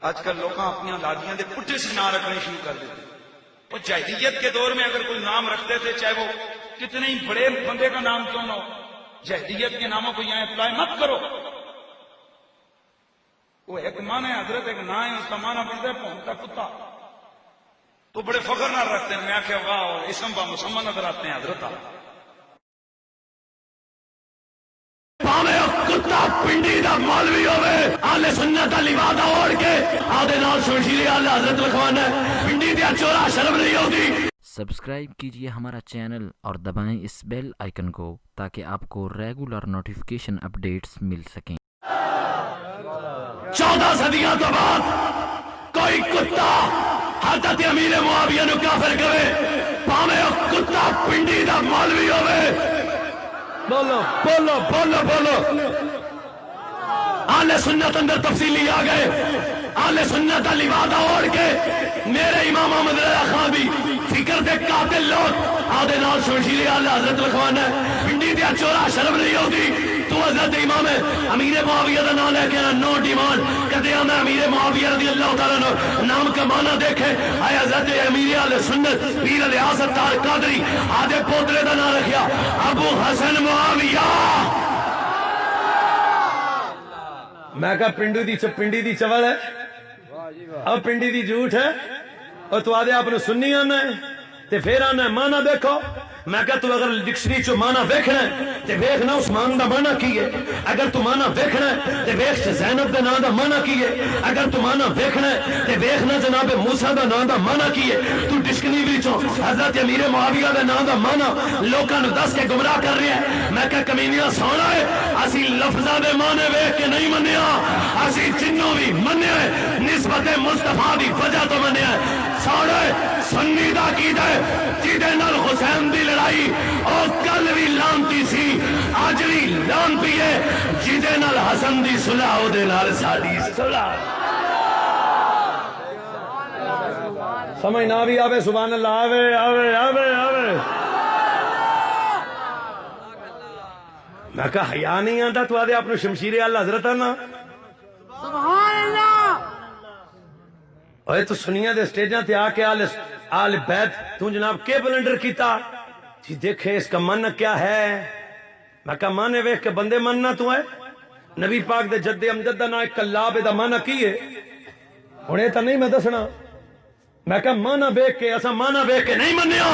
آج کل لوگ اپنی دادیاں دے پٹھے سے نام رکھنے شروع کر دیتے. وہ جاہلیت کے دور میں اگر کوئی نام رکھتے تھے چاہے وہ کتنے ہی بڑے بندے کا نام کیوں نہ ہو, جاہلیت کے ناموں کو یہاں اپلائی مت کرو. وہ ایک معنی ہے حضرت, ایک نام ہے, اس کا معنی بنتا ہے پونکتا کتا. تو بڑے فخر نہ رکھتے ہیں, میں کہ واہ اور اسم با مسمى نظر آتے ہیں حضرت. کتا پنڈی دا مولوی ہوئے آلے سنت دا لبادہ اوڑ کے آدھے نال شمشیر آلہ حضرت لکھوانا ہے, پنڈی دیا چورا شرم نہیں ہوتی. سبسکرائب کیجئے ہمارا چینل اور دبائیں اس بیل آئیکن کو تاکہ آپ کو ریگولر نوٹیفیکیشن اپڈیٹس مل سکیں. 14 صدیاں تو بعد کوئی کتا حضرت امیر معاویہ نو کافر کرے, پاوے کتا پنڈی دا مولوی ہوئے. بولو بولو بولو بولو. آل سنت اندر تفصیلی آ گئے, آل سنت کا لبادہ اوڑ کے میرے امام احمد رضا خان بھی فکر دے قاتل لوگ آدھے نال شمشیر آلہ حضرت لکھوانا ہے, پنڈی دیا چورا شرم نہیں ہوتی. تو حضرت امام امیر معاویہ دا نام لے کے نو ڈیمانڈ کہتے ہیں میں امیر معاویہ رضی اللہ تعالیٰ نام کا معنی دیکھے. آئے حضرت امیر آل سنت پیر الیاس تار قادری آدھے پوترے دا نام رکھیا ابو حسن معاویہ. میں کہا پنڈی دی چول ہے, اب پنڈی دی جھوٹ ہے, اور تو آدھے آپ نے سنی آنا ہے تے پھر آنا ہے مانا دیکھو. میں کہا تو اگر ڈکشنری چو مانا ویکھنا ہے تے ویکھنا اس مان دا مانا کی ہے. اگر تو مانا ویکھنا ہے تے ویکھ زینب دا نام دا مانا کی ہے. اگر تو مانا ویکھنا ہے تے ویکھنا جناب موسیٰ دا نام دا مانا کی ہے. تو ڈکشنری چو حضرت امیر معاویہ دا نام دا مانا لوکاں نو دس کے گمراہ کر رہے ہیں. میں کہا کمینیاں سونا ہے, اسی لفظہ دے مانے ویکھ کے نہیں منیا, اسی جنوں بھی منیا ہے, نسبت مصطفیٰ دی وجہ تو منیا ہے. سونا ہے سنی دا عقیدہ ہے جیدے نال حسین دی لڑائی اور کل بھی لانتی سی آج بھی لانتی ہے, جیدے نال حسن دی صلح او دے نال ساڈی صلح. سمجھ نہ بھی آوے سبحان اللہ, آوے آوے آوے آوے. میں کہا حیا نہیں آندا تو آدھے آپ نے شمشیر آلہ حضرت آنا سبحان اللہ. اوے تو سنیاں دے سٹیجاں تے آ کے آل بیت تو جناب کے بلنڈر کیتا جی دیکھے اس کا من کیا ہے. میں کہا مانے ویکھ کے بندے مننا تو ہے. نبی پاک دے جد امجد دا نا ایک کلاب دا مانا کی ہے ہونے تا نہیں میں دسنا. میں کہا مانا ویکھ کے اسا مانا ویکھ کے نہیں منیا,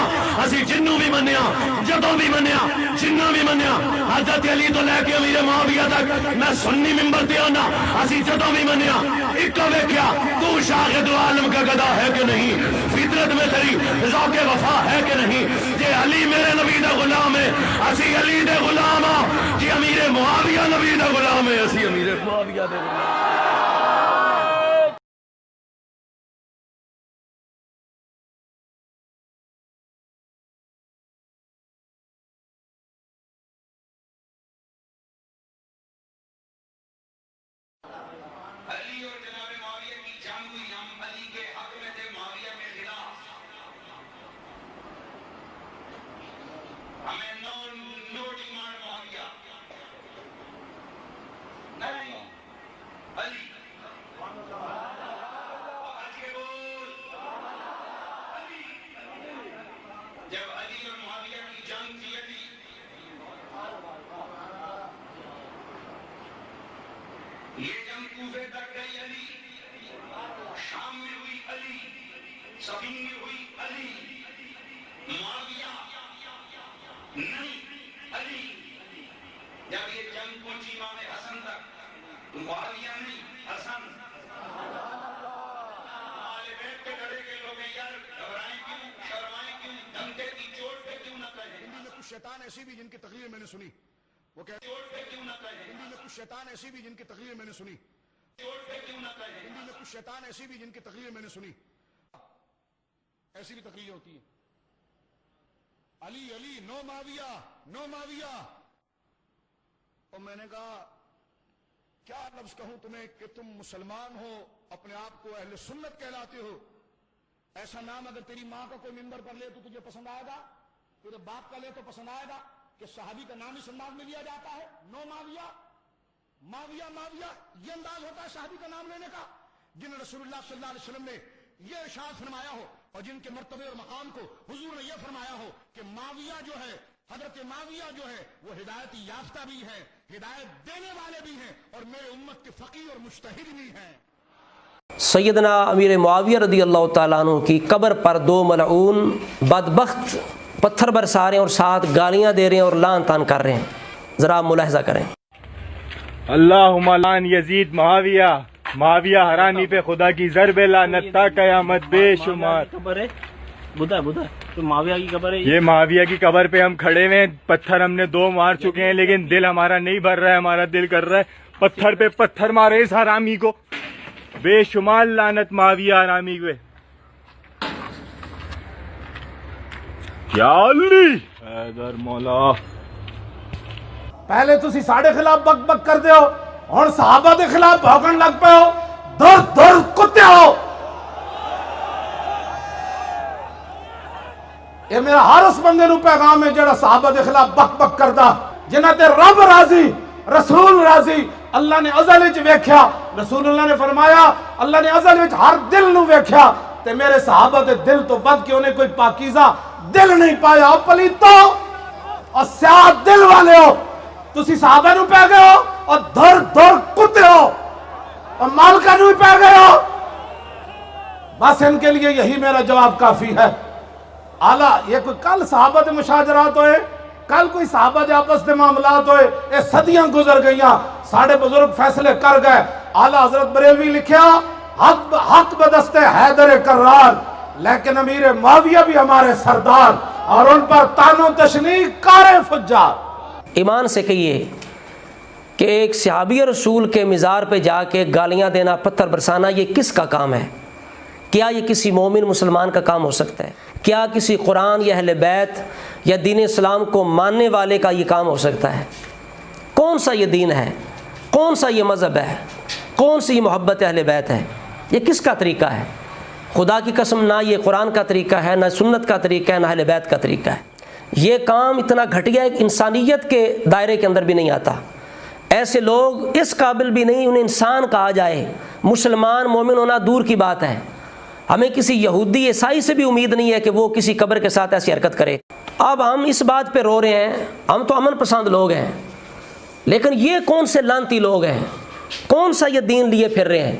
اسی جنوں بھی منیا, جدوں بھی منیا, جنوں بھی منیا. حضرت علی تو لے کے امیر معاویہ تک میں سنی ممبر تے آنا, اسی جدوں بھی منیا. ایک کو ویکھیا تو شاہد عالم کا گدا ہے کہ نہیں, فطرت میں تیری ذوق وفا ہے کہ نہیں. جے علی میرے نبی دا غلام ہے اسی علی دے غلام ہاں, جے امیر معاویہ نبی دا غلام ہے اسی امیر معاویہ دے غلام. علی اور جناب معاویہ کی جنگ ہوئی, ہم علی کے حق میں تھے, معاویہ کے خلاف. ہمیں نو ڈیمانڈ معاویہ نہیں, علی آج کے بول علی. جب علی اور معاویہ کی جنگ تھی علی یہ جنگ کوفے تک گئی, علی شام میں ہوئی, علی صفین میں ہوئی, علی معاویہ نہیں, علی. جب یہ جنگ پہنچی امام حسن تک معاویہ نہیں, حسن. آل بیت کے ڈرے کے لوگ یار گھبرائیں کیوں, شرمائیں کیوں, دھمکے کی چوٹ پہ کیوں نہ کہیں. ہندی میں کچھ شیطان ایسی بھی جن کی تقریر میں نے سنی, وہ کہتے چوٹ پہ کیوں نہ کہیں, ہندی میں کچھ شیطان ایسی بھی جن کی تقریر میں نے سنی, چوٹ پہ کیوں نہ کہیں. ہندی میں کچھ شیطان ایسی بھی جن کی تقریر میں نے سنی. ایسی بھی تقریر ہوتی ہیں, علی علی نو معاویہ نو معاویہ. اور میں نے کہا کیا لفظ کہوں تمہیں کہ تم مسلمان ہو, اپنے آپ کو اہل سنت کہلاتے ہو, ایسا نام اگر تیری ماں کا کوئی ممبر پر لے تو تجھے پسند آئے گا, تیرے باپ کا لے تو پسند آئے گا کہ صحابی کا نام اس انداز میں لیا جاتا ہے, نو معاویہ معاویہ معاویہ, یہ انداز ہوتا ہے صحابی کا نام لینے کا. جن رسول اللہ صلی اللہ علیہ وسلم نے یہ ارشاد فرمایا ہو اور جن کے مرتبے اور مقام کو حضور نے یہ فرمایا ہو کہ معاویہ جو ہے، حضرت معاویہ جو ہے وہ ہدایت یافتہ بھی ہے، ہدایت دینے والے بھی ہیں، اور میرے امت کے فقیہ اور مجتہد بھی ہیں۔ سیدنا امیر معاویہ رضی اللہ تعالیٰ عنہ کی قبر پر دو ملعون بدبخت پتھر برسا رہے ہیں اور ساتھ گالیاں دے رہے ہیں اور لعن طعن کر رہے ہیں، ذرا آپ ملاحظہ کریں۔ اللہم لعن یزید معاویہ حرامی پہ خدا کی ضرب لعنت تا قیامت بے شمار۔ معاویہ کی قبر ہے یہ معاویہ کی قبر پہ ہم کھڑے ہوئے ہیں، پتھر ہم نے 2 مار چکے ہیں، لیکن دل ہمارا نہیں بھر رہا ہے، ہمارا دل کر رہا ہے پتھر پہ پتھر مارے اس حرامی کو، بے شمار لعنت معاویہ حرامی پہ۔ یا علی حیدر مولا، پہلے تسی ساڑے خلاف بک بک کر دے ہو، اور صحابہ دے خلاف بھوکن لگ پے ہو، در کتے ہو۔ یہ میرا ہر اس بندے نو پیغام ہے جڑا صحابہ دے خلاف بک بک کردا، جنہ تے رب راضی، رسول راضی، اللہ نے ازل وچ ویکھیا، رسول اللہ نے فرمایا اللہ نے ازل وچ ہر دل نو ویکھیا، تے میرے صحابہ دے دل تو بد کے انہیں کوئی پاکیزہ دل نہیں پایا۔ او پلیتو اور سیاہ دل والے ہو، تسی صحابہ نو پہ گئے ہو اور در کتے ہو، اور مالکہ نو پہ گئے ہو۔ بس ان کے لیے یہی میرا جواب کافی ہے۔ اعلیٰ یہ کوئی کل صحابہ دے مشاجرات ہوئے، کل کوئی صحابہ دے آپس دے معاملات ہوئے، یہ صدیاں گزر گئیاں، ساڑھے بزرگ فیصلے کر گئے۔ اعلیٰ حضرت بریلوی لکھیا حق بدست حیدر کرار، لیکن امیر معاویہ بھی ہمارے سردار، اور ان پر طعن و تشنیع کار فجار۔ ایمان سے کہیے کہ ایک صحابی رسول کے مزار پہ جا کے گالیاں دینا، پتھر برسانا، یہ کس کا کام ہے؟ کیا یہ کسی مومن مسلمان کا کام ہو سکتا ہے؟ کیا کسی قرآن یا اہل بیت یا دین اسلام کو ماننے والے کا یہ کام ہو سکتا ہے؟ کون سا یہ دین ہے؟ کون سا یہ مذہب ہے؟ کون سی یہ محبت اہل بیت ہے؟ یہ کس کا طریقہ ہے؟ خدا کی قسم نہ یہ قرآن کا طریقہ ہے، نہ سنت کا طریقہ ہے، نہ اہل بیت کا طریقہ ہے۔ یہ کام اتنا گھٹیا ایک انسانیت کے دائرے کے اندر بھی نہیں آتا۔ ایسے لوگ اس قابل بھی نہیں انہیں انسان کہا جائے، مسلمان مومن ہونا دور کی بات ہے۔ ہمیں کسی یہودی عیسائی سے بھی امید نہیں ہے کہ وہ کسی قبر کے ساتھ ایسی حرکت کرے۔ اب ہم اس بات پہ رو رہے ہیں، ہم تو امن پسند لوگ ہیں، لیکن یہ کون سے لانتی لوگ ہیں؟ کون سا یہ دین لیے پھر رہے ہیں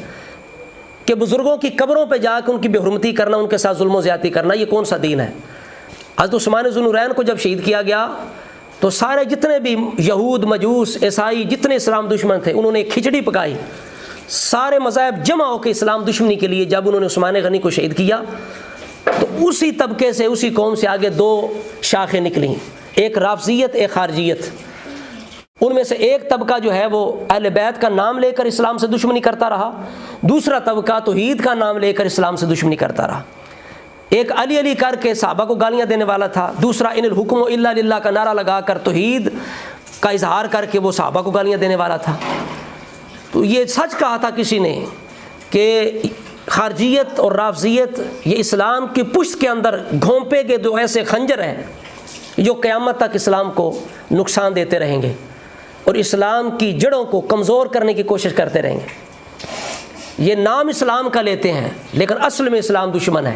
کہ بزرگوں کی قبروں پہ جا کے ان کی بے حرمتی کرنا، ان کے ساتھ ظلم و زیادتی کرنا؟ یہ کون سا دین ہے؟ حضرت عثمان ذو النورین کو جب شہید کیا گیا تو سارے جتنے بھی یہود، مجوس، عیسائی، جتنے اسلام دشمن تھے، انہوں نے ایک کھچڑی پکائی، سارے مذاہب جمع ہو کے اسلام دشمنی کے لیے جب انہوں نے عثمان غنی کو شہید کیا تو اسی طبقے سے، اسی قوم سے آگے 2 شاخیں نکلیں، ایک رافضیت، ایک خارجیت۔ ان میں سے ایک طبقہ جو ہے وہ اہل بیت کا نام لے کر اسلام سے دشمنی کرتا رہا، دوسرا طبقہ توحید کا نام لے کر اسلام سے دشمنی کرتا رہا۔ ایک علی علی کر کے صحابہ کو گالیاں دینے والا تھا، دوسرا ان الحکم الا للہ کا نعرہ لگا کر توحید کا اظہار کر کے وہ صحابہ کو گالیاں دینے والا تھا۔ تو یہ سچ کہا تھا کسی نے کہ خارجیت اور رافضیت یہ اسلام کی پشت کے اندر گھونپے گئے 2 ایسے خنجر ہیں جو قیامت تک اسلام کو نقصان دیتے رہیں گے اور اسلام کی جڑوں کو کمزور کرنے کی کوشش کرتے رہیں گے۔ یہ نام اسلام کا لیتے ہیں لیکن اصل میں اسلام دشمن ہے۔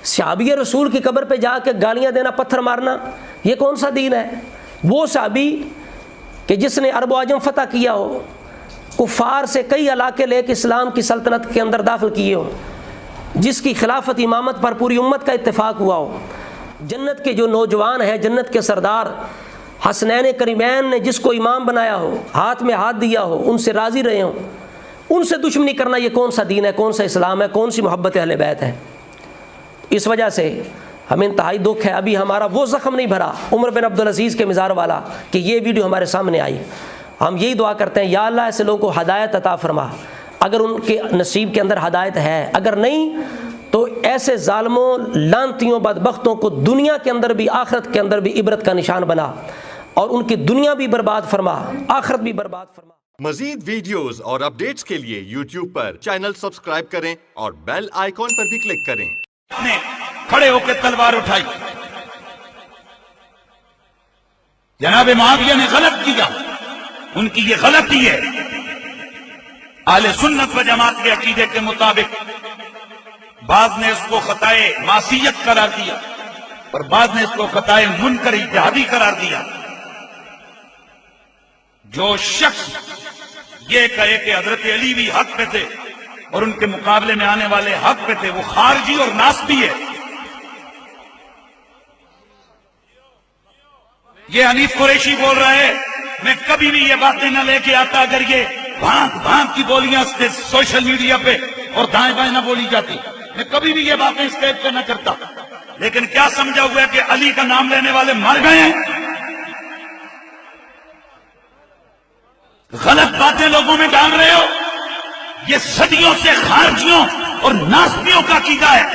صحابی رسول کی قبر پہ جا کے گالیاں دینا، پتھر مارنا، یہ کون سا دین ہے؟ وہ صحابی کہ جس نے عرب و عجم فتح کیا ہو، کفار سے کئی علاقے لے کے اسلام کی سلطنت کے اندر داخل کیے ہو، جس کی خلافت امامت پر پوری امت کا اتفاق ہوا ہو، جنت کے جو نوجوان ہیں، جنت کے سردار حسنین کریمین نے جس کو امام بنایا ہو، ہاتھ میں ہاتھ دیا ہو، ان سے راضی رہے ہوں، ان سے دشمنی کرنا یہ کون سا دین ہے؟ کون سا اسلام ہے؟ کون سی محبت اہل بیت ہے؟ اس وجہ سے ہمیں انتہائی دکھ ہے ابھی ہمارا وہ زخم نہیں بھرا عمر بن عبدالعزیز کے مزار والا کہ یہ ویڈیو ہمارے سامنے آئی۔ ہم یہی دعا کرتے ہیں یا اللہ ایسے لوگوں کو ہدایت عطا فرما، اگر ان کے نصیب کے اندر ہدایت ہے، اگر نہیں تو ایسے ظالموں، لعنتیوں، بدبختوں کو دنیا کے اندر بھی آخرت کے اندر بھی عبرت کا نشان بنا، اور ان کی دنیا بھی برباد فرما، آخرت بھی برباد فرما۔ مزید ویڈیوز اور اپڈیٹس کے لیے یوٹیوب پر چینل سبسکرائب کریں اور بیل آئیکن پر بھی کلک کریں۔ نے کھڑے ہو کے تلوار اٹھائی، جناب معاویہ نے غلط کیا، ان کی یہ غلطی ہے۔ اہل سنت و جماعت کے عقیدے کے مطابق بعض نے اس کو خطائے معصیت قرار دیا اور بعض نے اس کو خطائے منکر اجتہادی قرار دیا. جو شخص یہ کہے کہ حضرت علی بھی حق پہ تھے اور ان کے مقابلے میں آنے والے حق پہ تھے، وہ خارجی اور ناسبی ہے. یہ حنیف قریشی بول رہا ہے، میں کبھی بھی یہ باتیں نہ لے کے آتا اگر یہ بھانک بھانک کی بولیاں سوشل میڈیا پہ اور دائیں بائیں نہ بولی جاتی. میں کبھی بھی یہ باتیں اسٹیج پہ نہ کرتا. لیکن کیا سمجھا ہوا ہے کہ علی کا نام لینے والے مر گئے ہیں؟ غلط باتیں لوگوں میں ڈال رہے ہو. یہ صدیوں سے خارجیوں اور ناسبیوں کا عقیدہ ہے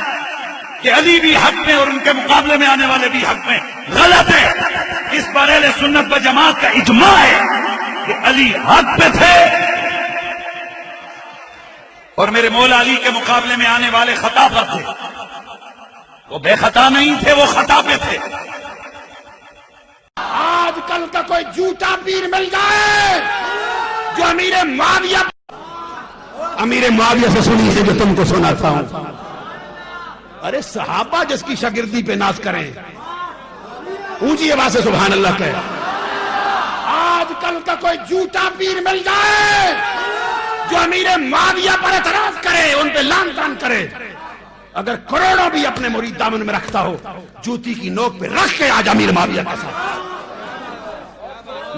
کہ علی بھی حق میں اور ان کے مقابلے میں آنے والے بھی حق میں. غلط ہے. اس پر اہل سنت و جماعت کا اجماع ہے کہ علی حق پہ تھے اور میرے مولا علی کے مقابلے میں آنے والے خطا پر تھے. وہ بے خطا نہیں تھے، وہ خطا پہ تھے. آج کل کا کوئی جھوٹا پیر مل جائے جو امیر معاویہ سے سنی ہے جو تم کو سناتا ہوں. ارے صحابہ جس کی شاگردی پہ ناز کریں، اونچی آواز سے سبحان اللہ کہے. آج کل کا کوئی جھوٹا پیر مل جائے جو امیر معاویہ پر اعتراض کرے، ان پہ لان تان کرے، اگر کروڑوں بھی اپنے مرید دامن میں رکھتا ہو، جوتی کی نوک پہ رکھ کے آج امیر معاویہ کے ساتھ.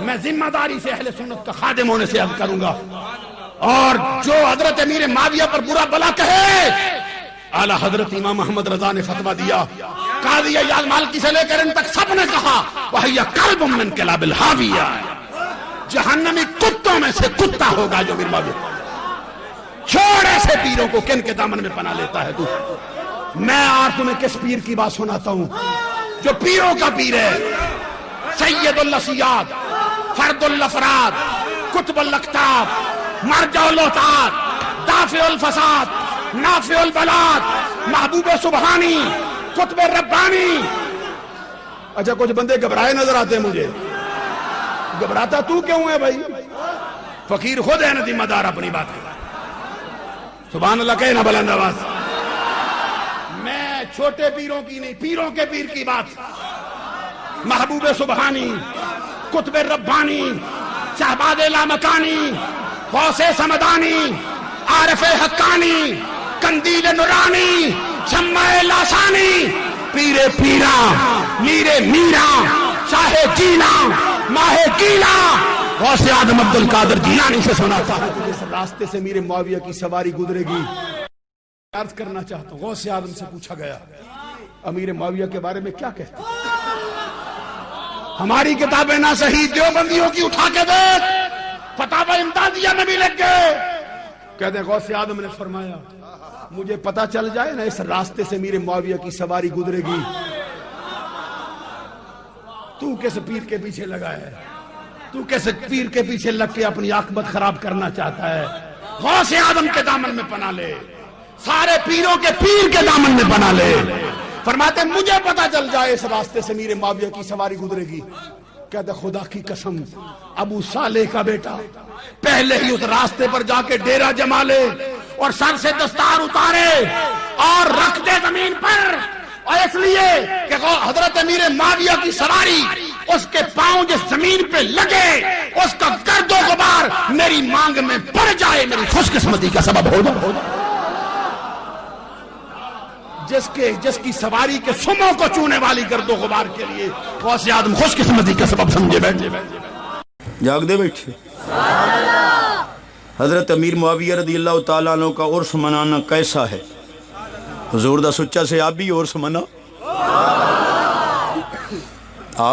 میں ذمہ داری سے اہل سنت کا خادم ہونے سے عرض کروں گا، اور جو حضرت امیر معاویہ پر برا بلا کہے، اعلی حضرت امام محمد رضا نے فتویٰ دیا، قاضی ایاز مالکی سے لے کر ان تک سب نے کہا وَهِيَ كَلْبٌ مِّن كِلَابِ الْحَاوِيَةِ، جہنمی کتوں میں سے کتا ہوگا جو امیر معاویہ. چھوڑ ایسے پیروں کو، کن کے دامن میں پناہ لیتا ہے تو. میں آج تمہیں کس پیر کی بات سناتا ہوں جو پیروں کا پیر ہے. سید الاسیاد، فرد الافراد، قطب الاقطاب، مرجع الاوتاد، دافع الفساد، نافع البلاد، محبوب سبحانی، قطب ربانی. اچھا کچھ بندے گھبرائے نظر آتے ہیں مجھے. گھبراتا تو کیوں ہے بھائی؟ فقیر خود ہے نا ذمہ دار اپنی بات کا. سبحان اللہ کہے نا بلند آواز. میں چھوٹے پیروں کی نہیں، پیروں کے پیر کی بات. محبوب سبحانی، قطب ربانی، شہباز لامکانی، غوث سمدانی، عارف حقانی، قندیل نورانی، شمع لاسانی، پیر پیرا، میر میرا، شاہ جینا، ماہ گیلا، غوث آدم عبد القادر جیلانی سے سناتا ہے. جس راستے سے میرے معاویہ کی سواری گزرے گی، عرض کرنا چاہتا ہوں. غوث آدم سے پوچھا گیا امیر معاویہ کے بارے میں کیا کہتے ہیں؟ ہماری کتابیں نہ صحیح، دیوبندیوں کی اٹھا کے دیکھ، فتاوی امدادیہ میں بھی لکھ گئے. کہتے ہیں غوث آدم نے فرمایا مجھے پتا چل جائے نا اس راستے سے میرے معاویہ کی سواری گزرے گی، تو کس پیر کے پیچھے لگا ہے؟ تو کس پیر کے پیچھے لگ کے اپنی عاقبت خراب کرنا چاہتا ہے؟ غوث آدم کے دامن میں پناہ لے، سارے پیروں کے پیر کے دامن میں پناہ لے. فرماتے مجھے پتا چل جائے اس راستے سے میرے معاویہ کی سواری گزرے گی. کہتے خدا کی قسم ابو صالح کا بیٹا پہلے ہی اس راستے پر جا کے ڈیرا جما لے اور سر سے دستار اتارے اور رکھ دے زمین پر، اور اس لیے کہ حضرت امیر معاویہ کی سواری اس کے پاؤں جس زمین پہ لگے اس کا گرد و غبار میری مانگ میں پڑ جائے، میری خوش قسمتی کا سبب ہو جائے. جس کی سواری کے سموں کو چونے والی گرد و غبار کے لیے غوث آدم خوش قسمتی کا سبب سمجھے بیٹھے. جاگ دے بیٹھے. حضرت امیر معاویہ رضی اللہ تعالیٰ عنہ کا عرس منانا کیسا ہے؟ حضور دا سچا سے آپ بھی عرس منا.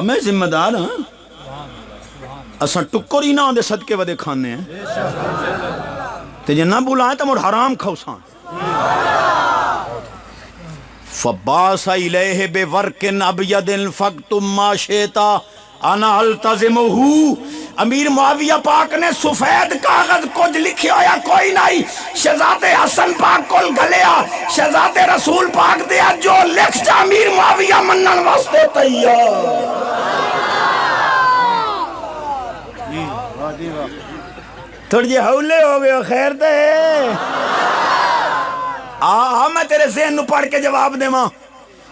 میں ذمہ دار ہاں. اساں ٹکر ہی نہ آدھے صدقے ودے کھانے ہیں تے جے نہ بلائیں تو مڑ حرام کھوساں. فباس الیہ بورق ابید فاکتم ما شئت انا التزمہ. امیر معاویہ پاک نے سفید کاغذ کچھ لکھے ہویا کوئی نہیں. شہزاد حسن پاک کول گلیا، شہزاد رسول پاک دیا جو لکھ جا امیر معاویہ منن واسطے تیار. تھوڑی جی ہولے ہو گئے ہو، خیر تے میں تیرے ذہن نو پڑھ کے جواب دے ماں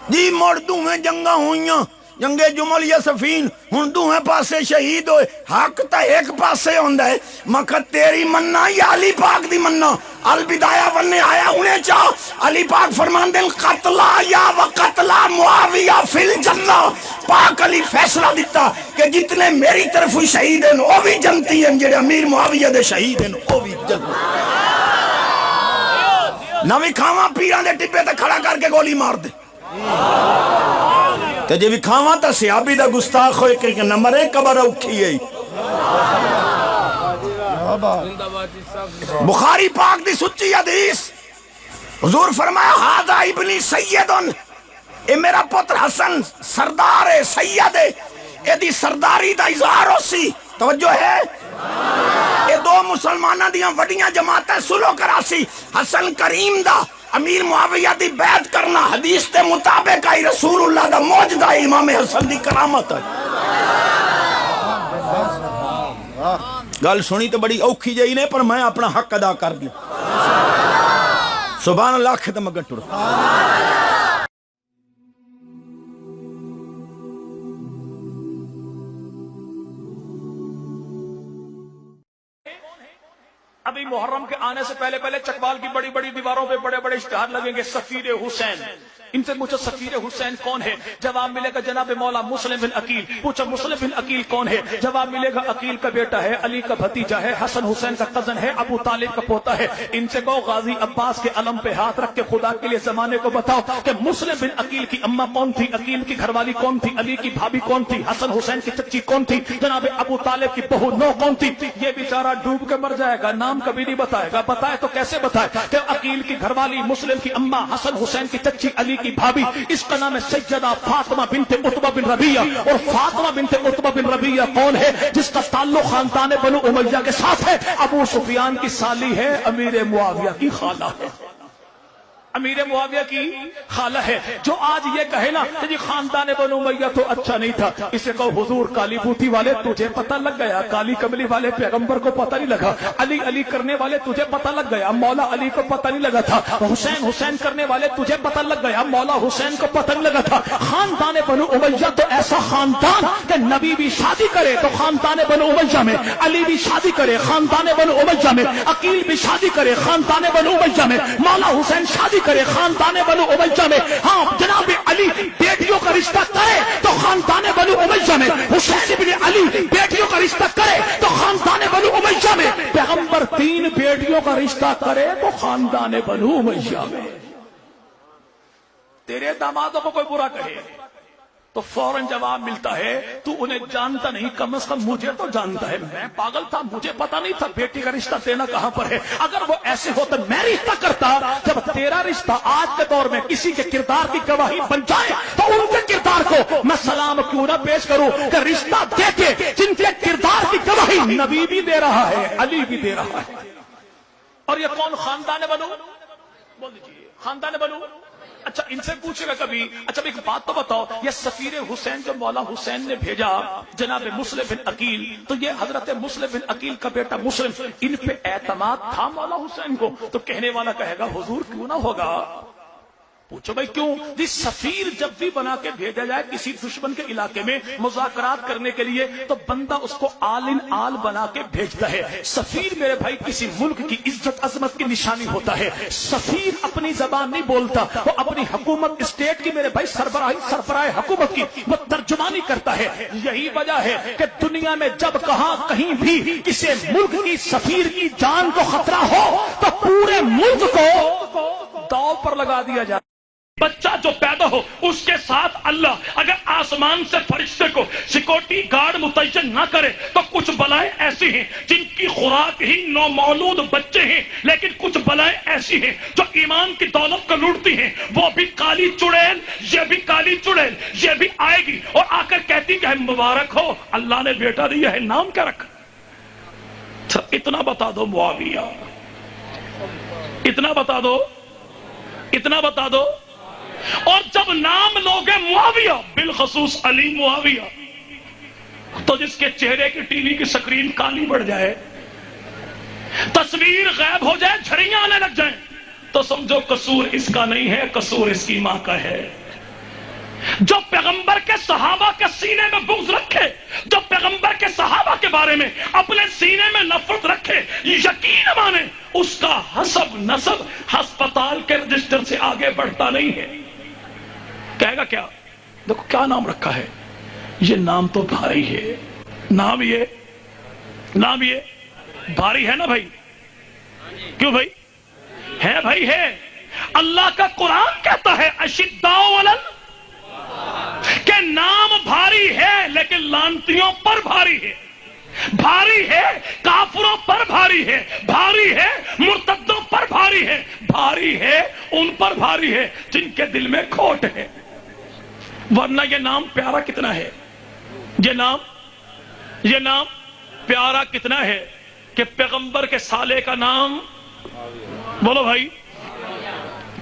جی مڑ دوویں جنگاں ہوئیاں، جنگ جمل یا سفین، ہن دوویں پاسے شہید ہوئے، حق تا ایک پاسے ہوندا ہے، مکہ تیری مننا یا علی پاک دی مننا؟ البدایہ وننے آیا انہیں چاہ علی پاک فرمان دیں قتلا یا وقتلا معاویہ فی الجنہ، پاک علی فیصلہ دیتا کہ جتنے میری طرف شہید ہیں وہ بھی جنتی ہیں، جڑے امیر معاویہ دے شہید ہیں وہ بھی جنتی نوی کھاواں پیران دے ٹپے تے کھڑا کر کے گولی مار دے تے جے بھی کھاواں تا صحابی دا گستاخ ہوئے کہ نمبر ایک قبر اوکھی ہے۔ بخاری پاک دی سچی حدیث، حضور فرمایا ہاذا ابنی سیدن، اے میرا پتر حسن سردار ہے، سید ہے، اے دی سرداری دا اظہار ہو سی، توجہ ہے، اے دو مسلمانہ دیاں وڈیاں جماعتیں سلو کراسی، حسن کریم دا امیر معاویہ دی بیعت کرنا حدیث تے مطابق آئی، رسول اللہ دا موجدہ امام حسن دی کرامت ہے۔ گل سنی تو بڑی اوکھی جائی نے پر میں اپنا حق ادا کر دیا، سبحان اللہ ختم اگر ٹر۔ ابھی محرم کے آنے سے پہلے چکوال کی بڑی بڑی دیواروں پہ بڑے بڑے اشتہار لگیں گے سفیر حسین۔ ان سے پوچھو سفیر حسین کون ہے؟ جواب ملے گا جناب مولا مسلم بن عقیل۔ پوچھو مسلم بن عقیل کون ہے؟ جواب ملے گا عقیل کا بیٹا ہے، علی کا بھتیجا ہے، حسن حسین کا کزن ہے، ابو طالب کا پوتا ہے۔ ان سے کہو غازی عباس کے علم پہ ہاتھ رکھ کے خدا کے لیے زمانے کو بتاؤ کہ مسلم بن عقیل کی اماں کون تھی، عقیل کی گھر والی کون تھی، علی کی بھابھی کون تھی، حسن حسین کی چچی کون تھی، جناب ابو طالب کی بہو نو کون تھی؟ یہ بیچارہ ڈوب کے مر جائے گا، نام کبھی نہیں بتائے گا۔ بتائے تو کیسے بتائے کہ عقیل کی گھر والی، مسلم کی اماں، حسن حسین کی چچی، علی کی بھابھی، اس کا نام ہے سیدہ فاطمہ بنت عتبہ بن ربیعہ۔ اور فاطمہ بنت عتبہ بن ربیعہ کون ہے؟ جس کا تعلق خاندان بنو امیہ کے ساتھ ہے، ابو سفیان کی سالی ہے، امیر معاویہ کی خالہ ہے، امیر معاویہ کی خالہ ہے۔ جو آج یہ کہے نا کہ جی خاندان بنو امیہ تو اچھا نہیں تھا، اسے کہو حضور کالی بوتی والے تجھے پتہ لگ گیا، کالی کملی والے پیغمبر کو پتہ نہیں لگا، علی علی کرنے والے تجھے پتہ لگ گیا، مولا علی کو پتہ نہیں لگا تھا، حسین حسین کرنے والے تجھے پتہ لگ گیا، مولا حسین کو پتہ نہیں لگا تھا۔ خاندان بنو امیہ تو ایسا خاندان کہ نبی بھی شادی کرے تو خاندان بنو امیہ میں، علی بھی شادی کرے خاندان بنو امیہ میں، عقیل بھی شادی کرے خاندان بنو امیہ میں، مولا حسین شادی کرے خاندان بنو امیہ میں۔ ہاں جناب علی بیٹیوں کا رشتہ کرے تو خاندان بنو امیہ میں، حسین ابن علی بیٹیوں کا رشتہ کرے تو خاندان بنو امیہ میں، پیغمبر 3 بیٹیوں کا رشتہ کرے تو خاندان بنو امیہ میں۔ تیرے دامادوں کو کوئی برا کہے تو فوراً جواب ملتا ہے تو انہیں جانتا نہیں، کم از کم مجھے تو جانتا ہے، میں پاگل تھا، مجھے پتا نہیں تھا بیٹی کا رشتہ دینا کہاں پر ہے۔ اگر وہ ایسے ہوتا میں رشتہ کرتا، جب تیرا رشتہ آج کے دور میں کسی کے کردار کی گواہی بن جائے تو ان کے کردار کو میں سلام کیوں نہ پیش کروں کہ رشتہ دے کے جن کے کردار کی گواہی نبی بھی دے رہا ہے، علی بھی دے رہا ہے۔ اور یہ کون خاندان بنو؟ بول دیجیے خاندان بنو۔ اچھا ان سے پوچھے گا کبھی، اچھا ایک بات تو بتاؤ، یہ سفیر حسین جو مولا حسین نے بھیجا جناب مسلم بن عقیل، تو یہ حضرت مسلم بن عقیل کا بیٹا مسلم، ان پہ اعتماد تھا مولا حسین کو؟ تو کہنے والا کہے گا حضور کیوں نہ ہوگا۔ پوچھو بھائی کیوں؟ جی سفیر جب بھی بنا کے بھیجا جائے کسی دشمن کے علاقے میں مذاکرات کرنے کے لیے تو بندہ اس کو آل ان آل بنا کے بھیجتا ہے۔ سفیر میرے بھائی کسی ملک کی عزت عظمت کی نشانی ہوتا ہے۔ سفیر اپنی زبان نہیں بولتا، وہ اپنی حکومت اسٹیٹ کی میرے بھائی سربراہ حکومت کی وہ ترجمانی کرتا ہے۔ یہی وجہ ہے کہ دنیا میں جب کہیں بھی کسی ملک کی سفیر کی جان کو خطرہ ہو تو پورے ملک کو داؤ پر لگا دیا جاتا ہے۔ بچہ جو پیدا ہو اس کے ساتھ اللہ اگر آسمان سے فرشتے کو سیکورٹی گارڈ متعین نہ کرے تو کچھ بلائیں ایسی ہیں جن کی خوراک ہی نومولود بچے ہیں، لیکن کچھ بلائیں ایسی ہیں جو ایمان کی دولت کو لوٹتی ہیں، وہ بھی کالی چڑیل، یہ بھی کالی چڑیل، یہ بھی آئے گی اور آ کر کہتی کہ مبارک ہو اللہ نے بیٹا دیا ہے، نام کیا رکھا؟ اتنا بتا دو معاویہ، اتنا بتا دو، اتنا بتا دو۔ اور جب نام لوگے معاویہ بالخصوص علی معاویہ تو جس کے چہرے کی ٹی وی کی سکرین کالی پڑ جائے تصویر غائب ہو جائے، جھڑیاں آنے لگ جائیں، تو سمجھو قصور اس کا نہیں ہے، قصور اس کی ماں کا ہے۔ جو پیغمبر کے صحابہ کے سینے میں بغض رکھے، جو پیغمبر کے صحابہ کے بارے میں اپنے سینے میں نفرت رکھے، یقین مانے اس کا حسب نسب ہسپتال کے رجسٹر سے آگے بڑھتا نہیں ہے۔ کہے گا کیا؟ دیکھو کیا نام رکھا ہے، یہ نام تو بھاری ہے، نام یہ بھاری ہے نا بھائی؟ کیوں بھائی؟ ہے بھائی ہے۔ اللہ کا قرآن کہتا ہے اشداء علی کہ نام بھاری ہے لیکن لعنتیوں پر بھاری ہے، بھاری ہے کافروں پر بھاری ہے، بھاری ہے مرتدوں پر بھاری ہے، بھاری ہے ان پر بھاری ہے جن کے دل میں کھوٹ ہے۔ ورنہ یہ نام پیارا کتنا ہے، یہ نام پیارا کتنا ہے کہ پیغمبر کے سالے کا نام، بولو بھائی،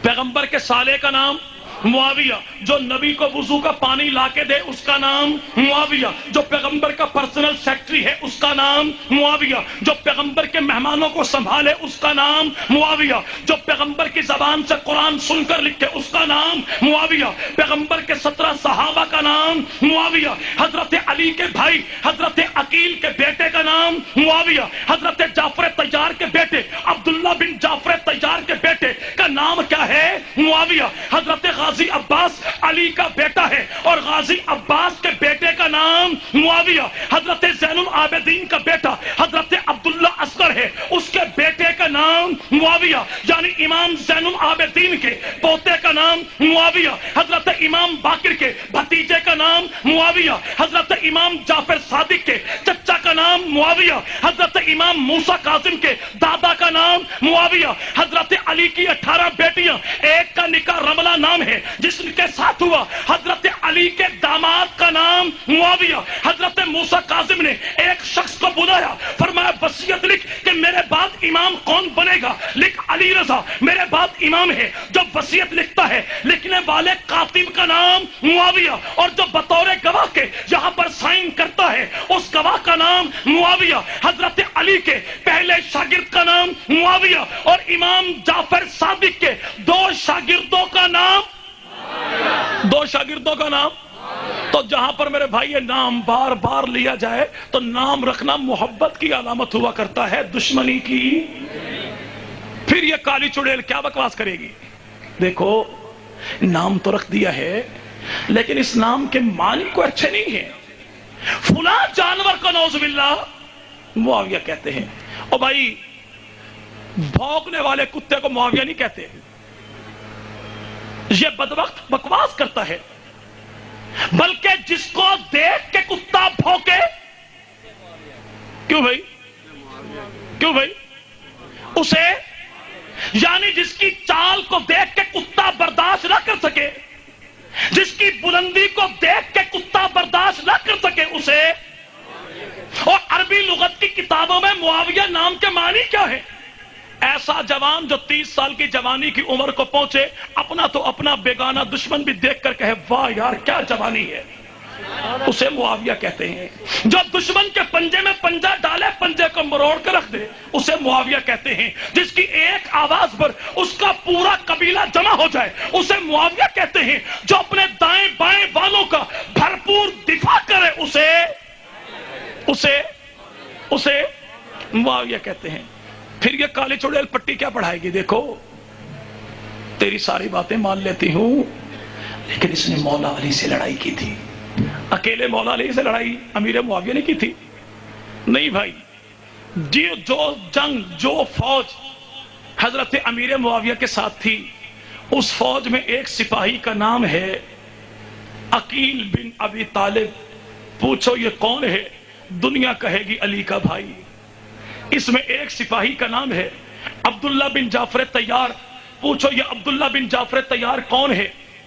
پیغمبر کے سالے کا نام معاویہ، جو نبی کو وضو کا پانی لا کے دے اس کا نام معاویہ، جو پیغمبر کا پرسنل سیکٹری ہے اس کا نام معاویہ، جو پیغمبر کے مہمانوں کو سنبھالے اس کا نام معاویہ، جو پیغمبر کی زبان سے قرآن سن کر لکھے اس کا نام معاویہ، پیغمبر کے 17 صحابہ کا نام معاویہ، حضرت علی کے بھائی حضرت عقیل کے بیٹے کا نام معاویہ، حضرت جعفر طیار کے بیٹے عبداللہ بن جعفر طیار کے بیٹے کا نام کیا ہے؟ معاویہ۔ حضرت غازی عباس علی کا بیٹا ہے اور غازی عباس کے بیٹے کا نام معاویہ۔ حضرت زین العابدین کا بیٹا حضرت عبداللہ اصغر ہے، اس کے بیٹے کا نام معاویہ، یعنی امام زین العابدین کے پوتے کا نام معاویہ۔ حضرت امام باقر کے بھتیجے کا نام معاویہ، حضرت امام جعفر صادق کے چچا کا نام معاویہ، حضرت امام موسیٰ کاظم کے دادا کا نام معاویہ۔ حضرت علی کی 18 بیٹیاں، ایک کا نکاح رملہ نام ہے جس کے ساتھ ہوا، حضرت علی کے داماد کا نام معاویہ۔ حضرت موسیٰ کاظم نے ایک شخص کو بلایا، فرمایا وصیت لکھ کہ میرے بعد امام کون بنے گا، لکھ علی رضا میرے بعد امام ہے۔ جو وصیت لکھتا ہے لکھنے والے کاتب کا نام معاویہ، اور جو بطور گواہ کے یہاں پر سائن کرتا ہے اس گواہ کا نام معاویہ۔ حضرت علی کے پہلے شاگرد کا نام معاویہ اور امام جعفر صادق کے 2 شاگردوں کا نام، 2 شاگردوں کا نام۔ تو جہاں پر میرے بھائی یہ نام بار بار لیا جائے تو نام رکھنا محبت کی علامت ہوا کرتا ہے، دشمنی کی۔ پھر یہ کالی چڑیل کیا بکواس کرے گی؟ دیکھو نام تو رکھ دیا ہے لیکن اس نام کے معنی کو اچھے نہیں ہیں۔ فلاں جانور کو نعوذ باللہ معاویہ کہتے ہیں، اور بھائی بھونکنے والے کتے کو معاویہ نہیں کہتے۔ یہ بدبخت بکواس کرتا ہے، بلکہ جس کو دیکھ کے کتا بھونکے، کیوں بھائی اسے، یعنی جس کی چال کو دیکھ کے کتا برداشت نہ کر سکے، جس کی بلندی کو دیکھ کے کتا برداشت نہ کر سکے اسے۔ اور عربی لغت کی کتابوں میں معاویہ نام کے معنی کیا ہے؟ ایسا جوان جو 30 سال کی جوانی کی عمر کو پہنچے، اپنا تو اپنا بیگانہ دشمن بھی دیکھ کر کہے واہ یار کیا جوانی ہے، اسے معاویہ کہتے ہیں۔ جو دشمن کے پنجے میں پنجہ ڈالے، پنجے کو مروڑ کر رکھ دے، اسے معاویہ کہتے ہیں۔ جس کی ایک آواز پر اس کا پورا قبیلہ جمع ہو جائے، اسے معاویہ کہتے ہیں۔ جو اپنے دائیں بائیں والوں کا بھرپور دفاع کرے، اسے معاویہ کہتے ہیں۔ پھر یہ کالی چڑیل پٹی کیا پڑھائے گی؟ دیکھو تیری ساری باتیں مان لیتی ہوں لیکن اس نے مولا علی سے لڑائی کی تھی۔ اکیلے مولا علی سے لڑائی امیر معاویہ نے کی تھی؟ نہیں بھائی، جو جنگ، جو فوج حضرت امیر معاویہ کے ساتھ تھی، اس فوج میں ایک سپاہی کا نام ہے عقیل بن ابی طالب۔ پوچھو یہ کون ہے؟ دنیا کہے گی علی کا بھائی۔ اس میں ایک سپاہی کا نام ہے عبداللہ بن جعفر طیار۔ پوچھو یہ عبداللہ بن جعفر طیار کون ہے؟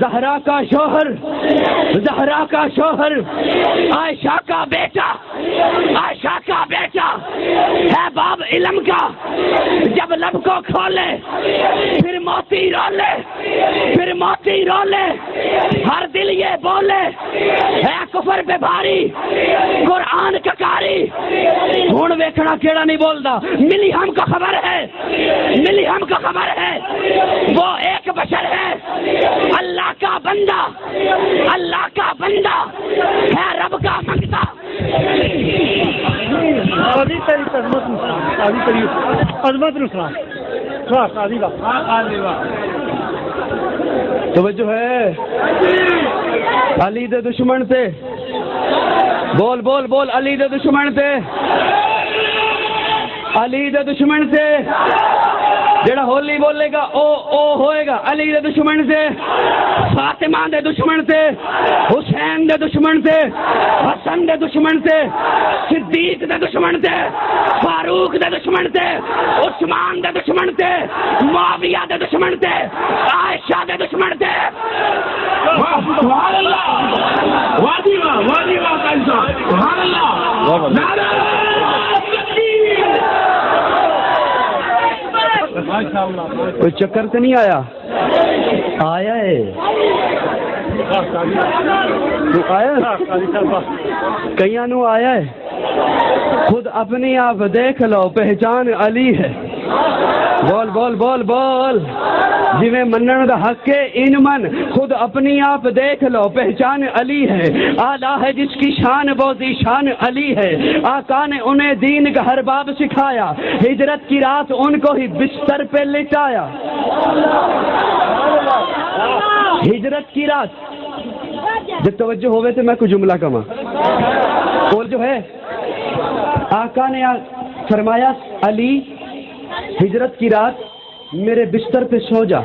زہرا کا شوہر، زہرا کا شوہر، عائشہ کا بیٹا، عائشہ کا بیٹا ہے باب علم کا، جب لب کو کھولے پھر موتی رولے، پھر موتی رولے، ہر دل یہ بولے ہے کفر پہ بھاری قرآن کا کاری، ہون ویکھنا کیڑا نہیں بولدا، ملی ہم کا خبر ہے، ملی ہم کا خبر ہے، وہ ایک بشر ہے، اللہ کا بندہ، اللہ کا بندہ ہے، رب کا منگتا۔ توجہ ہے، علی دے دشمن تے بول بول بول، علی دے دشمن تے، علی دے دشمن تے جڑا ہولی بولے گا او ہوئے گا، علی دے دشمن سے، فاطمہ دے دشمن سے، حسین دے دشمن سے، حسن دے دشمن سے، صدیق دے دشمن سے، فاروق دے دشمن سے، عثمان دے دشمن سے، معاویہ دے دشمن سے، عائشہ دے دشمن سے۔ سبحان اللہ، وادی واہ سبحان اللہ، نعرہ کوئی چکر تو نہیں آیا؟ آیا ہے، تو آیا کئیاں نو آیا ہے، خود اپنی آپ دیکھ لو پہچان علی ہے، بول بول بول بول، جویں منن دا حق ہے ان من، خود اپنی آپ دیکھ لو پہچان علی ہے، آلہ ہے جس کی شان وہ ذیشان علی ہے، آقا نے انہیں دین کا ہر باب سکھایا، ہجرت کی رات ان کو ہی بستر پہ لٹایا، ہجرت کی رات۔ جب توجہ ہوئے تو میں کوئی جملہ کما اور جو ہے آقا نے فرمایا علی ہجرت کی رات میرے بستر پہ سو جا،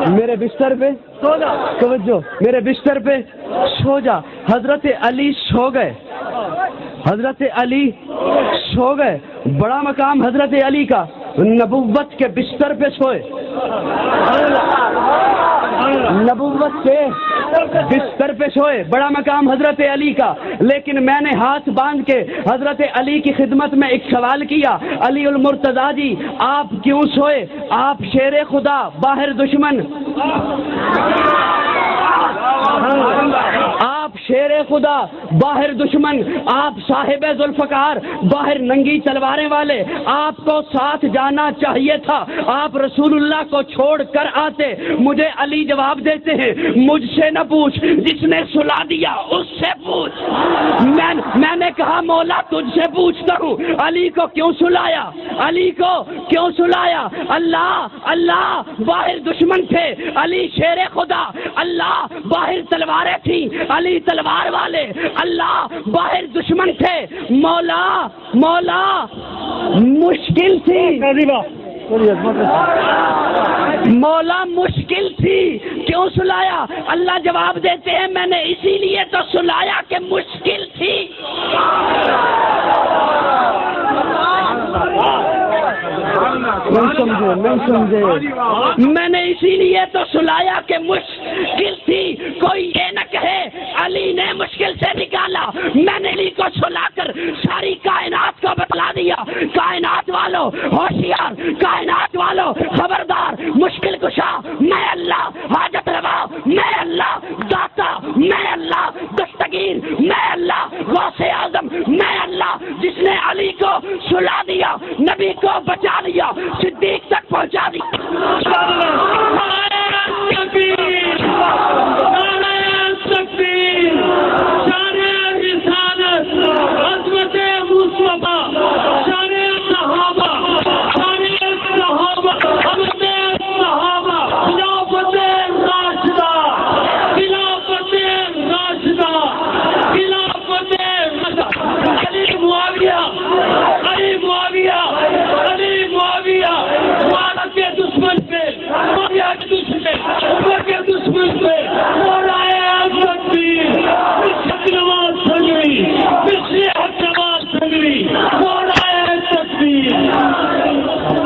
میرے بستر پہ سو جا، توجہ، میرے بستر پہ سو جا۔ حضرت علی سو گئے، حضرت علی سو گئے، بڑا مقام حضرت علی کا، نبوت کے بستر پہ سوئے، نبوت کے بستر پہ سوئے، بڑا مقام حضرت علی کا۔ لیکن میں نے ہاتھ باندھ کے حضرت علی کی خدمت میں ایک سوال کیا، علی المرتضیٰ جی آپ کیوں سوئے؟ آپ شیر خدا باہر دشمن، آپ شیر خدا باہر دشمن، آپ صاحب ذوالفقار باہر ننگی تلواریں والے، آپ کو ساتھ جانا چاہیے تھا، آپ رسول اللہ کو چھوڑ کر آتے۔ مجھے علی جواب دیتے ہیں مجھ سے نہ پوچھ، جس نے سلا دیا اس سے پوچھ۔ میں نے کہا مولا تجھ سے پوچھتا ہوں علی کو کیوں سلایا، علی کو کیوں سلایا؟ اللہ اللہ باہر دشمن تھے، علی شیر خدا، اللہ باہر تلواریں تھیں، علی تلوار والے، اللہ باہر دشمن تھے، مولا مولا مشکل تھی، مولا مشکل تھی کیوں سلایا؟ اللہ جواب دیتے ہیں میں نے اسی لیے تو سلایا کہ مشکل تھی۔ نہیں سمجھے، میں نے اسی لیے تو سلایا کہ مشکل تھی۔ کوئی یہ نہ کہے علی نے مشکل سے نکالا، میں نے علی کو سلا کر ساری کائنات کو بتلا دیا۔ کائنات والو ہوشیار، کائنات والو خبردار، مشکل کشا میں اللہ، حاجت روا میں اللہ، داتا میں اللہ، دستگیر میں اللہ، غوث اعظم میں اللہ، جس نے علی کو سلا دیا، نبی کو بچا لیا، صدیق تک پہنچا دیا۔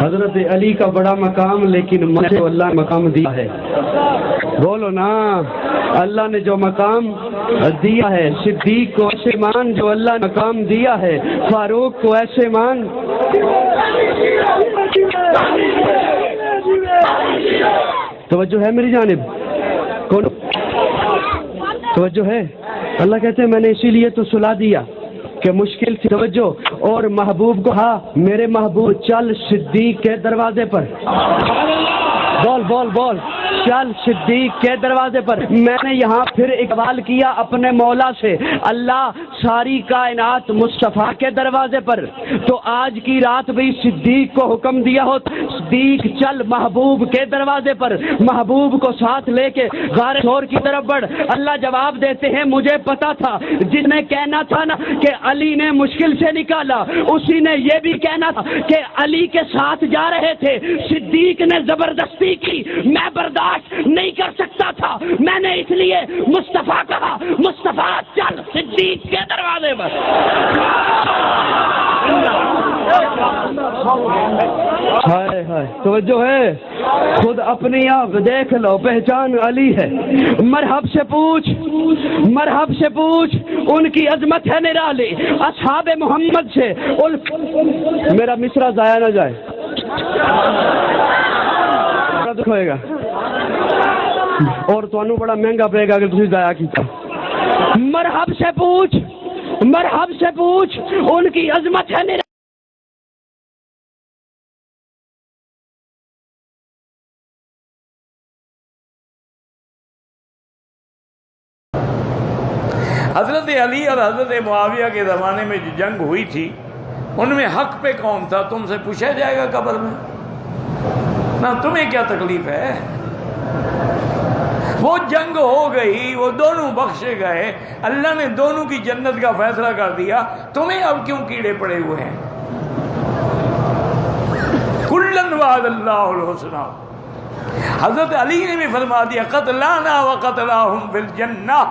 حضرت علی کا بڑا مقام، لیکن مجھے اللہ مقام دیا ہے۔ بولو نا. اللہ نے جو مقام دیا ہے صدیق کو ایسے مان جو اللہ نے مقام دیا ہے فاروق کو ایسے مان. توجہ ہے میری جانب؟ کون توجہ ہے؟ اللہ کہتے ہیں میں نے اسی لیے تو سلا دیا کہ مشکل تھی. توجہ. اور محبوب کو ہاں میرے محبوب چل صدیق کے دروازے پر. بول بول بول. چل صدیق کے دروازے پر. میں نے یہاں پھر اقبال کیا اپنے مولا سے اللہ ساری کائنات مصطفیٰ کے دروازے پر. تو آج کی رات بھی صدیق کو حکم دیا ہو صدیق چل محبوب کے دروازے پر. محبوب کو ساتھ لے کے غار ثور کی طرف بڑھ. اللہ جواب دیتے ہیں مجھے پتا تھا جس نے کہنا تھا نا کہ علی نے مشکل سے نکالا اسی نے یہ بھی کہنا تھا کہ علی کے ساتھ جا رہے تھے صدیق نے زبردستی کی میں برداشت نہیں کر سکتا تھا میں نے اس لیے مصطفیٰ کہا مصطفیٰ چل صدیق کے دروازے پر. ہائے ہائے. توجہ ہے؟ خود اپنی آپ دیکھ لو پہچان علی ہے. مرحب سے پوچھ مرحب سے پوچھ ان کی عظمت ہے نرالی. اصحاب محمد سے میرا مصرع ضائع نہ جائے. دکھ ہوئے گا اور تو بڑا مہنگا پڑے گا اگر تسی ضائع کیتا. مرحب سے پوچھ مرحب سے پوچھ ان کی عظمت ہے نرالی. حضرت علی اور حضرت معاویہ کے زمانے میں جو جنگ ہوئی تھی ان میں حق پہ کون تھا تم سے پوچھا جائے گا قبر میں. نہ تمہیں کیا تکلیف ہے؟ وہ جنگ ہو گئی وہ دونوں بخشے گئے اللہ نے دونوں کی جنت کا فیصلہ کر دیا. تمہیں اب کیوں کیڑے پڑے ہوئے ہیں؟ کلن وعد اللہ الحسنی. حضرت علی نے بھی فرما دیا قتلانا وقتلاہم فی الجنہ.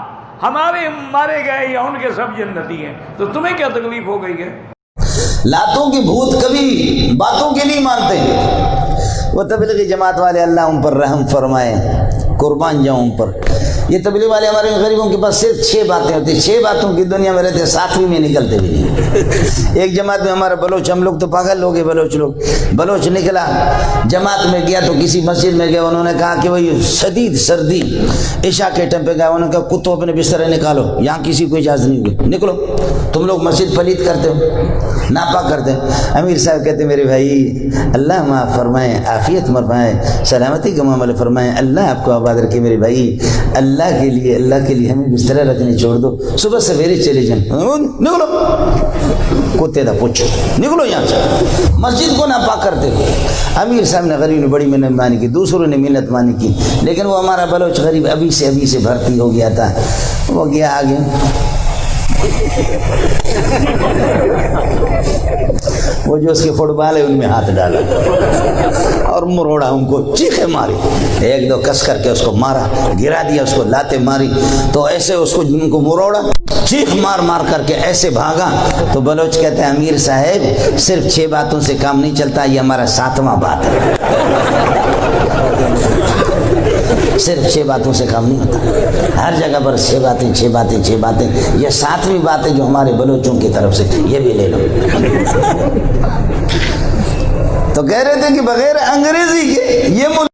ہمارے مارے گئے یا ان کے سب جنتی ہیں. تو تمہیں کیا تکلیف ہو گئی ہے؟ لاتوں کے بھوت کبھی باتوں کے نہیں مانتے. وہ تبلیغی جماعت والے اللہ ان پر رحم فرمائے قربان جاؤں ان پر. یہ تبلیغ والے ہمارے غریبوں کے پاس صرف 6 باتیں ہوتی ہیں. 6 باتوں کی دنیا میں رہتے 7ویں میں نکلتے بھی نہیں. ایک جماعت میں ہمارا بلوچ ہم لوگ تو پاگل لوگ ہیں بلوچ لوگ. بلوچ نکلا جماعت میں گیا تو کسی مسجد میں گیا انہوں نے کہا کہ بھائی شدید سردی عشاء کے ٹائم پہ گیا انہوں نے کہا کتوں اپنے بسترے نکالو یہاں کسی کو اجازت نہیں ہوئی نکلو. تم لوگ مسجد پلید کرتے ہو ناپاک کرتے ہیں. امیر صاحب کہتے میرے بھائی اللہ معاف فرمائیں عافیت فرمائیں سلامتی کا معاملہ فرمائیں اللہ آپ کو آباد رکھے میرے بھائی. اللہ کے لیے ہمیں بسترے رکھنے چھوڑ دو صبح سویرے چلے جائیں. نکلو کتے دا پوچھو نکلو یہاں سے مسجد کو ناپاک کرتے ہوئے. امیر صاحب نے غریب نے بڑی منت مانی کی دوسروں نے منت مانی کی لیکن وہ ہمارا بلوچ غریب ابھی سے بھرتی ہو گیا تھا. وہ گیا آگے وہ جو اس کے فٹ بال ہے ان میں ہاتھ ڈالا اور مروڑا ان کو چیخیں ماری. 1-2 کس کر کے اس کو مارا گرا دیا اس کو لاتے ماری تو ایسے اس کو جن کو مروڑا چیخ مار کر کے ایسے بھاگا. تو بلوچ کہتے ہیں امیر صاحب صرف 6 باتوں سے کام نہیں چلتا یہ ہمارا 7واں بات ہے. صرف 6 باتوں سے کام نہیں ہوتا ہر جگہ پر 6 باتیں. یہ 7ویں بات ہے جو ہمارے بلوچوں کی طرف سے یہ بھی لے لو. تو کہہ رہے تھے کہ بغیر انگریزی کے یہ ملک